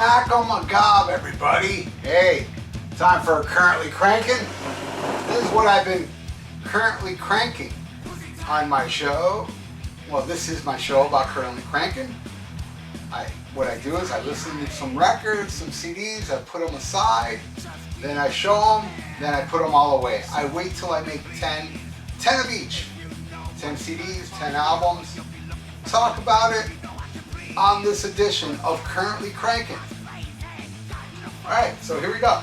SHMACKEMAGOB, everybody. Hey, time for Currently Cranking. This is what I've been currently cranking on my show. Well, this is my show about currently cranking. What I do is I listen to some records, some CDs, I put them aside, then I show them, then I put them all away. I wait till I make 10 of each. 10 CDs, 10 albums. Talk about it on this edition of Currently Cranking. Alright, so here we go.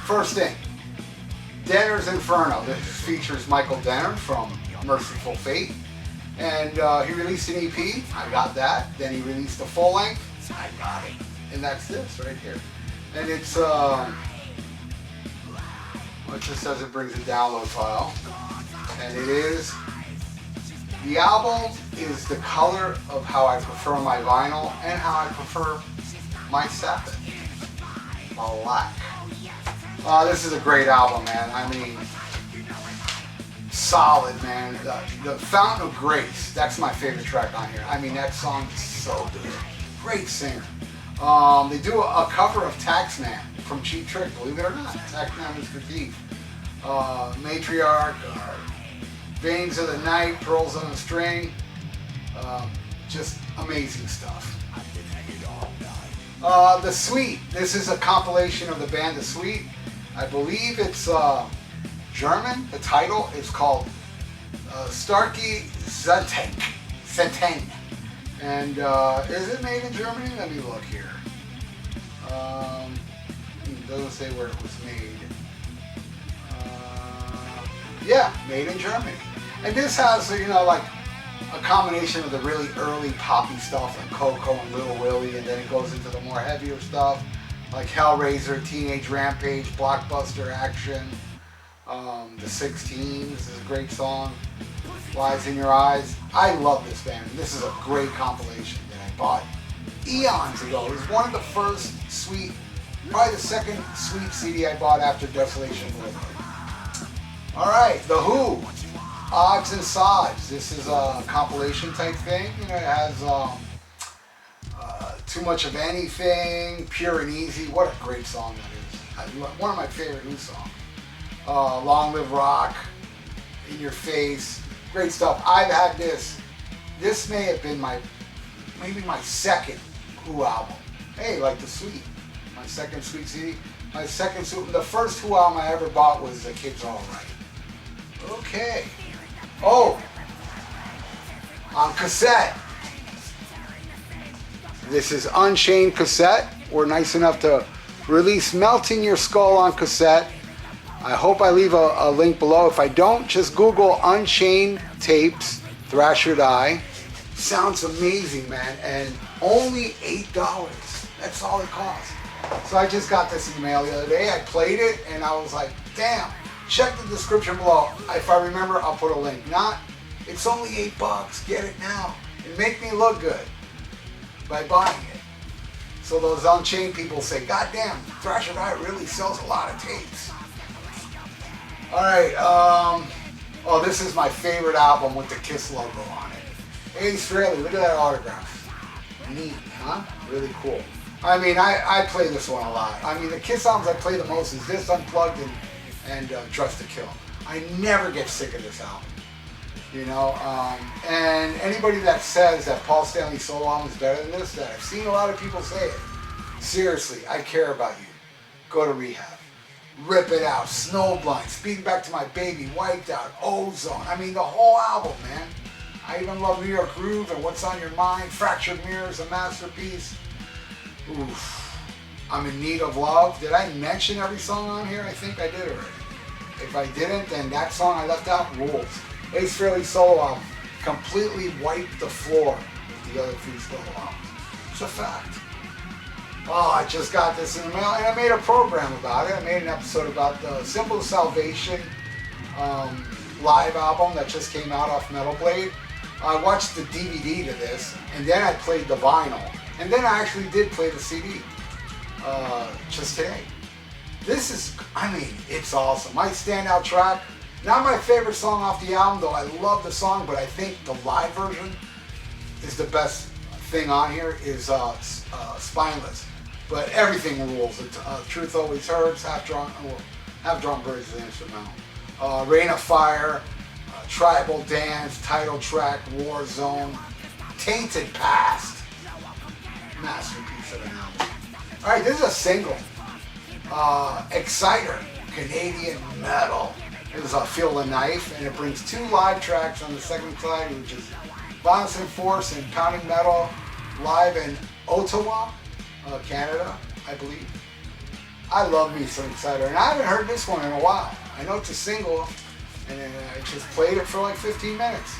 First thing, Denner's Inferno. This features Michael Denner from Merciful Fate. And he released an EP, I got that. Then he released a full length, I got it. And that's this right here. And it's, it just says it brings a download file. And it is, the album is the color of how I prefer my vinyl and how I prefer my Sabbath. Black. This is a great album, man. I mean, solid, man. The Fountain of Grace, that's my favorite track on here. I mean, that song is so good. Great singer. They do a cover of Taxman from Cheap Trick, believe it or not. Taxman is the thief. Matriarch, Veins of the Night, Pearls on a String. Just amazing stuff. The Sweet. This is a compilation of the band The Sweet. I believe it's German. The title is called Starkey Zettank. And is it made in Germany? Let me look here. It doesn't say where it was made. Yeah, made in Germany. And this has, you know, like a combination of the really early poppy stuff like Coco and Little Willie, and then it goes into the more heavier stuff like Hellraiser, Teenage Rampage, Blockbuster Action, The 16s is a great song, Lies in Your Eyes. I love this band. This is a great compilation that I bought eons ago. It was one of the first Sweet, probably the second Sweet CD I bought after Desolation Boulevard. Alright, The Who, Odds and Sods. This is a compilation type thing. You know, it has Too Much of Anything, Pure and Easy. What a great song that is. One of my favorite Who songs. Long Live Rock, In Your Face. Great stuff. I've had this. This may have been maybe my second Who album. Hey, like The Sweet. My second Sweet CD. My second Sweet. The first Who album I ever bought was The Kids All Right. Okay. Oh, on cassette. This is Unchained cassette. We're nice enough to release Melting Your Skull on cassette. I hope I leave a link below. If I don't, just Google Unchained tapes, Thrash or Die. Sounds amazing, man. And only $8. That's all it costs. So I just got this email the other day. I played it and I was like, damn. Check the description below. If I remember, I'll put a link. Not, it's only $8. Get it now. And make me look good by buying it. So those Unchained people say, God damn, Thrash or Die really sells a lot of tapes. Alright, oh, this is my favorite album with the Kiss logo on it. Ace Frehley, look at that autograph. Neat, huh? Really cool. I mean, I play this one a lot. I mean, the Kiss albums I play the most is this, Unplugged, and Trust to Kill. I never get sick of this album, you know. And anybody that says that Paul Stanley's solo album is better than this, that I've seen a lot of people say it. Seriously, I care about you. Go to rehab. Rip It Out, Snowblind, Speeding Back to My Baby, Wiped Out, Ozone. I mean, the whole album, man. I even love New York Groove and What's on Your Mind. Fractured Mirrors, a masterpiece. Oof. I'm in Need of Love. Did I mention every song on here? I think I did already. If I didn't, then that song I left out rules. Ace Frehley's solo album completely wiped the floor with the other three solo albums. It's a fact. Oh, I just got this in the mail and I made a program about it. I made an episode about the Simple Salvation live album that just came out off Metal Blade. I watched the DVD to this and then I played the vinyl. And then I actually did play the CD. Just today. This is, I mean, it's awesome. My standout track, not my favorite song off the album, though I love the song, but I think the live version is the best thing on here is spineless, but everything rules. Truth Always Hurts, Half Drawn Birds is the instrumental. Rain of Fire, Tribal Dance, title track, War Zone, Tainted Past, masterpiece of an album. All right, this is a single. Exciter, Canadian metal. It was Feel the Knife, and it brings 2 live tracks on the second side, which is Violence and Force and Pounding Metal, live in Ottawa, Canada, I believe. I love me some Exciter, and I haven't heard this one in a while. I know it's a single, and I just played it for like 15 minutes.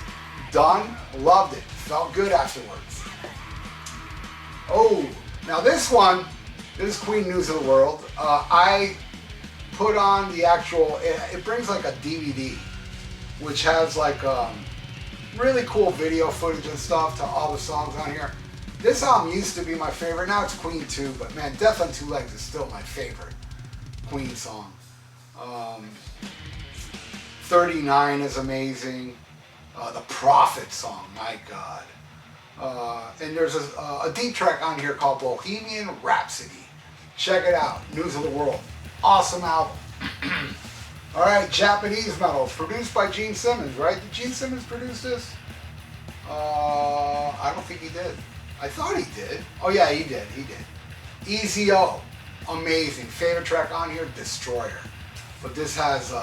Done, loved it, felt good afterwards. Oh, now this one, this is Queen News of the World. I put on the actual, it brings like a DVD, which has like really cool video footage and stuff to all the songs on here. This album used to be my favorite, now it's Queen 2, but man, Death on Two Legs is still my favorite Queen song. 39 is amazing. The Prophet song, my God. And there's a deep track on here called Bohemian Rhapsody. Check it out, News of the World. Awesome album. All right, Japanese metal, produced by Gene Simmons, right? Did Gene Simmons produce this? I don't think he did. I thought he did. Oh yeah, he did. Easy O, amazing. Favorite track on here, Destroyer. But this has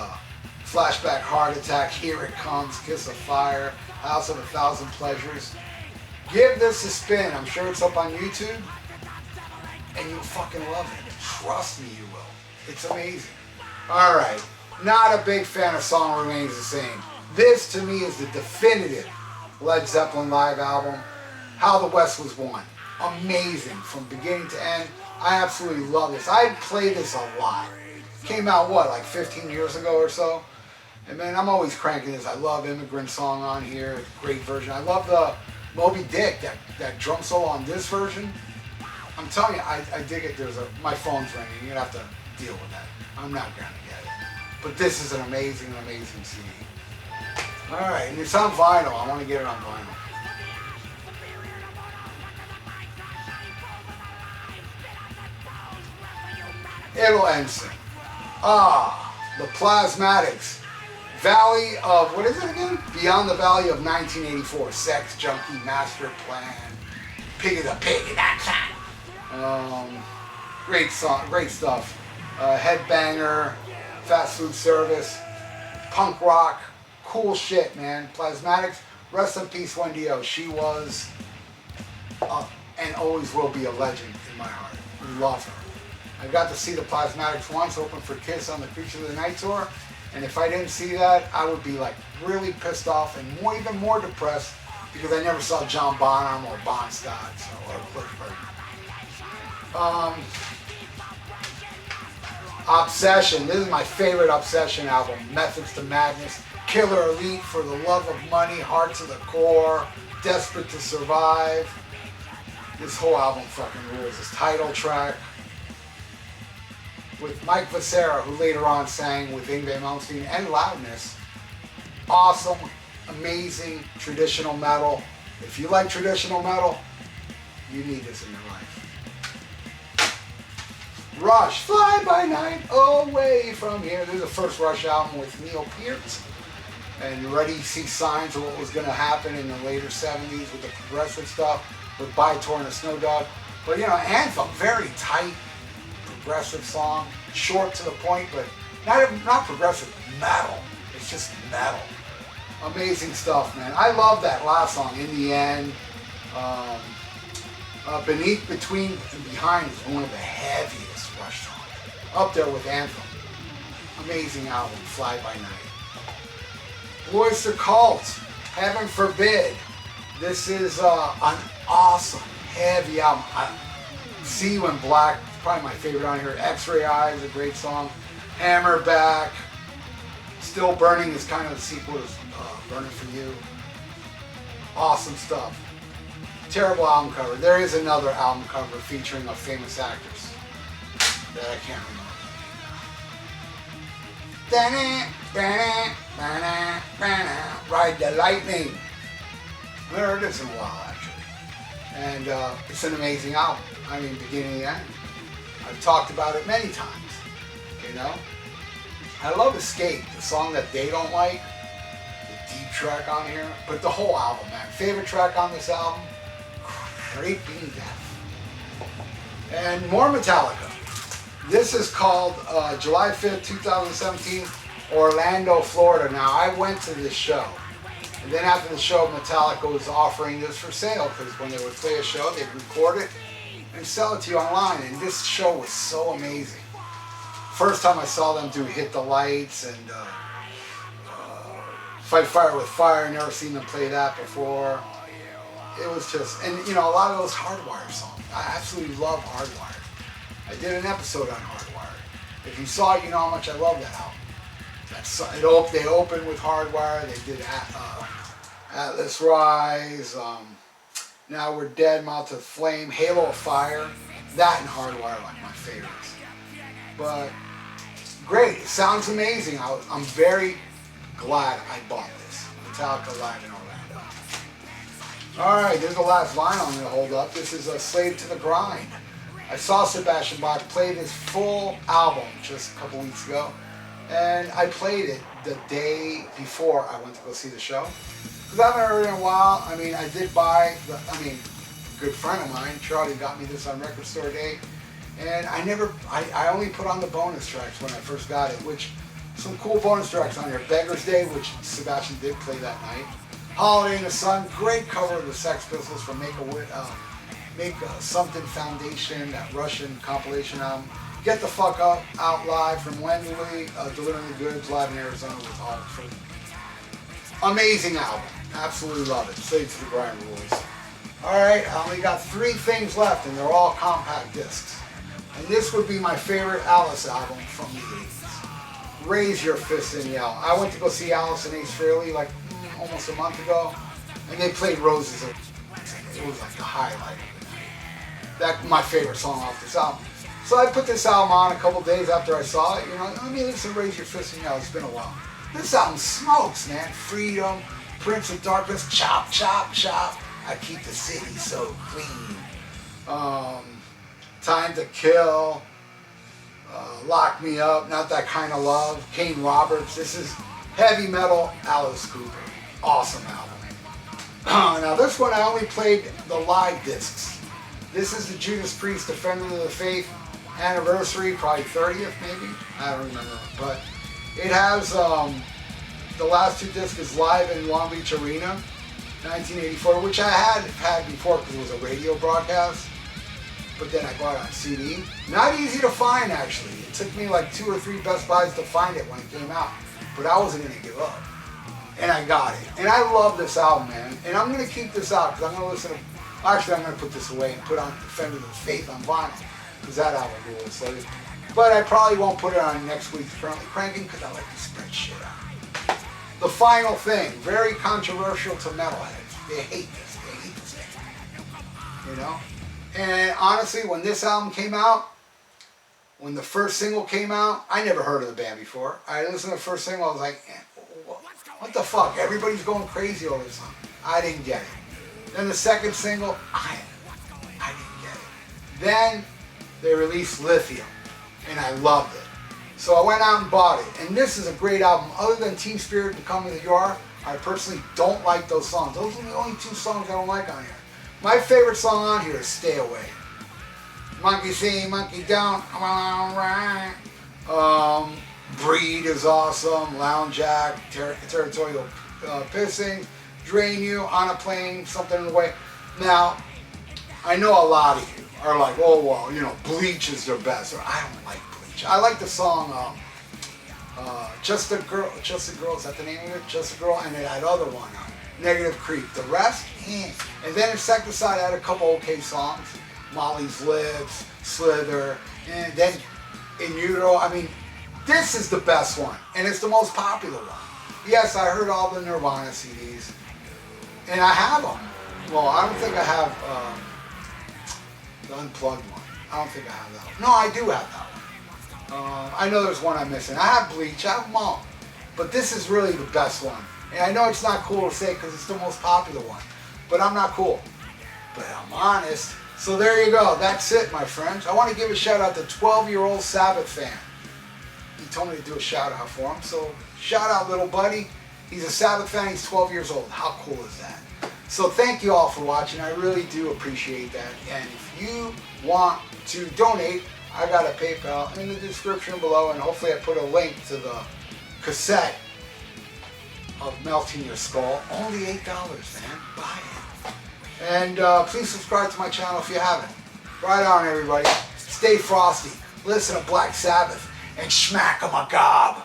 Flashback, Heart Attack, Here It Comes, Kiss of Fire, House of a Thousand Pleasures. Give this a spin. I'm sure it's up on YouTube. And you'll fucking love it. Trust me, you will. It's amazing. Alright. Not a big fan of Song Remains the Same. This, to me, is the definitive Led Zeppelin live album. How the West Was Won. Amazing. From beginning to end. I absolutely love this. I played this a lot. Came out, what, like 15 years ago or so? And man, I'm always cranking this. I love Immigrant Song on here. Great version. I love the Moby Dick, that drum solo on this version. I'm telling you, I dig it. My phone's ringing. You're going to have to deal with that. I'm not going to get it. But this is an amazing CD. Alright, and it's on vinyl. I want to get it on vinyl. It'll end soon. The Plasmatics. Valley of, what is it again? Beyond the Valley of 1984. Sex, Junkie, Master Plan, Pig is a Pig in that time. Great song, great stuff. Headbanger, Fast Food Service, punk rock, cool shit, man. Plasmatics, rest in peace, Wendy O. She was and always will be a legend in my heart. Love her. I got to see the Plasmatics once, open for Kiss on the Creature of the Night tour, and if I didn't see that, I would be like really pissed off and even more depressed because I never saw John Bonham or Bon Scott or Clifford. Obsession. This is my favorite Obsession album. Methods to Madness, Killer Elite, For the Love of Money, Heart to the Core, Desperate to Survive. This whole album fucking rules. This title track with Mike Vocera, who later on sang with Yngwie Malmsteen and Loudness. Awesome, amazing traditional metal. If you like traditional metal, you need this in your life. Rush, Fly By Night, Away From Here. This is the first Rush album with Neil Peart. And you already see signs of what was going to happen in the later 70s with the progressive stuff, with By-Tor and the Snow Dog. But you know, Anthem, very tight, progressive song, short to the point, but not progressive, metal. It's just metal. Amazing stuff, man. I love that last song, In the End. Beneath, Between, and Behind is one of the heaviest Rush songs. Up there with Anthem. Amazing album, Fly By Night. Boys to Cult, Heaven Forbid. This is an awesome, heavy album. See You in Black, probably my favorite on here. X-Ray Eyes, a great song. Hammerback. Still Burning is kind of the sequel to Burning For You. Awesome stuff. Terrible album cover. There is another album cover featuring a famous actress that I can't remember. Ride the Lightning. I haven't heard this in a while, actually. And it's an amazing album. I mean, beginning to end. I've talked about it many times, you know? I love Escape, the song that they don't like, the deep track on here, but the whole album, man. Favorite track on this album, Creeping Death. And more Metallica. This is called July 5th, 2017, Orlando, Florida. Now, I went to this show. And then after the show, Metallica was offering this for sale because when they would play a show, they'd record it and sell it to you online. And this show was so amazing. First time I saw them do Hit the Lights and Fight Fire with Fire. Never seen them play that before. It was just, and you know, a lot of those Hardwire songs. I absolutely love Hardwire. I did an episode on Hardwire. If you saw it, you know how much I love that album. They opened with Hardwire. They did Atlas Rise. Now We're Dead, Mouth of Flame, Halo of Fire. That and Hardwire are like my favorites. But great, it sounds amazing. I'm very glad I bought this. Metallica Live in Orlando. Alright, there's the last vinyl I'm going to hold up. This is a Slave to the Grind. I saw Sebastian Bach play this full album just a couple weeks ago. And I played it the day before I went to go see the show. Because I haven't heard it in a while. I mean, I did buy, a good friend of mine, Charlie, got me this on Record Store Day. And I only put on the bonus tracks when I first got it, which, some cool bonus tracks on here. Beggar's Day, which Sebastian did play that night. Holiday in the Sun, great cover of the Sex Pistols from Make Something Foundation, that Russian compilation album. Get the Fuck Up Out Live from Wembley, Delivering the Goods live in Arizona with Hartford. Amazing album. Absolutely love it. Slave to the Grind rules. Alright, I only got 3 things left and they're all compact discs. And this would be my favorite Alice album from the 80s. Raise Your Fist and Yell. I went to go see Alice and Ace Frehley like almost a month ago, and they played Roses. It was like the highlight of the night. That's my favorite song off this album. So I put this album on a couple days after I saw it. You know, let me listen to Raise Your Fist and Yell. It's been a while. This album smokes, man. Freedom, Prince of Darkness, Chop, Chop, Chop. I keep the city so clean. Time to Kill. Lock Me Up, Not That Kind of Love. Kane Roberts. This is heavy metal Alice Cooper. Awesome album. Now this one I only played the live discs. This is the Judas Priest Defender of the Faith anniversary, probably 30th maybe. I don't remember. But it has the last 2 discs is live in Long Beach Arena, 1984, which I had before because it was a radio broadcast. But then I bought it on CD. Not easy to find actually. It took me like 2 or 3 Best Buys to find it when it came out. But I wasn't going to give up. And I got it. And I love this album, man. And I'm going to keep this out because I'm going to listen to... Actually, I'm going to put this away and put on Defender of the Faith on vinyl. Because that album rules. So, but I probably won't put it on next week's Currently Cranking because I like to spread shit out. The final thing. Very controversial to metalheads. They hate this. They hate this thing. You know? And honestly, when this album came out, when the first single came out, I never heard of the band before. I listened to the first single, I was like, what the fuck? Everybody's going crazy over this song. I didn't get it. Then the second single, I didn't get it. Then they released Lithium, and I loved it. So I went out and bought it. And this is a great album. Other than Team Spirit, Become As You Are, I personally don't like those songs. Those are the only 2 songs I don't like on here. My favorite song on here is Stay Away. Monkey See, Monkey Don't, alright. Breed is awesome. Lounge Jack, Territorial Pissing, Drain You, On a Plane, Something in the Way. Now, I know a lot of you are like, oh, well, you know, Bleach is their best. Or I don't like Bleach. I like the song Just a Girl, is that the name of it? Just a Girl, and that other one, Negative Creep. The rest, And then Insecticide had a couple okay songs. Molly's Lips, Slither, and then In Utero. I mean, this is the best one, and it's the most popular one. Yes, I heard all the Nirvana CDs, and I have them. Well, I don't think I have the Unplugged one. I don't think I have that one. No, I do have that one. I know there's one I'm missing. I have Bleach, I have them all. But this is really the best one. And I know it's not cool to say because it's the most popular one. But I'm not cool. but I'm honest. So there you go. That's it, my friends. I want to give a shout out to 12-year-old Sabbath fan. He told me to do a shout out for him. So shout out, little buddy. He's a Sabbath fan. He's 12 years old. How cool is that? So thank you all for watching. I really do appreciate that. And if you want to donate, I got a PayPal in the description below, and hopefully I put a link to the cassette of Melting Your Skull. Only $8, man. Buy it. And please subscribe to my channel if you haven't. Right on, everybody. Stay frosty. Listen to Black Sabbath and SHMACKEMAGOB.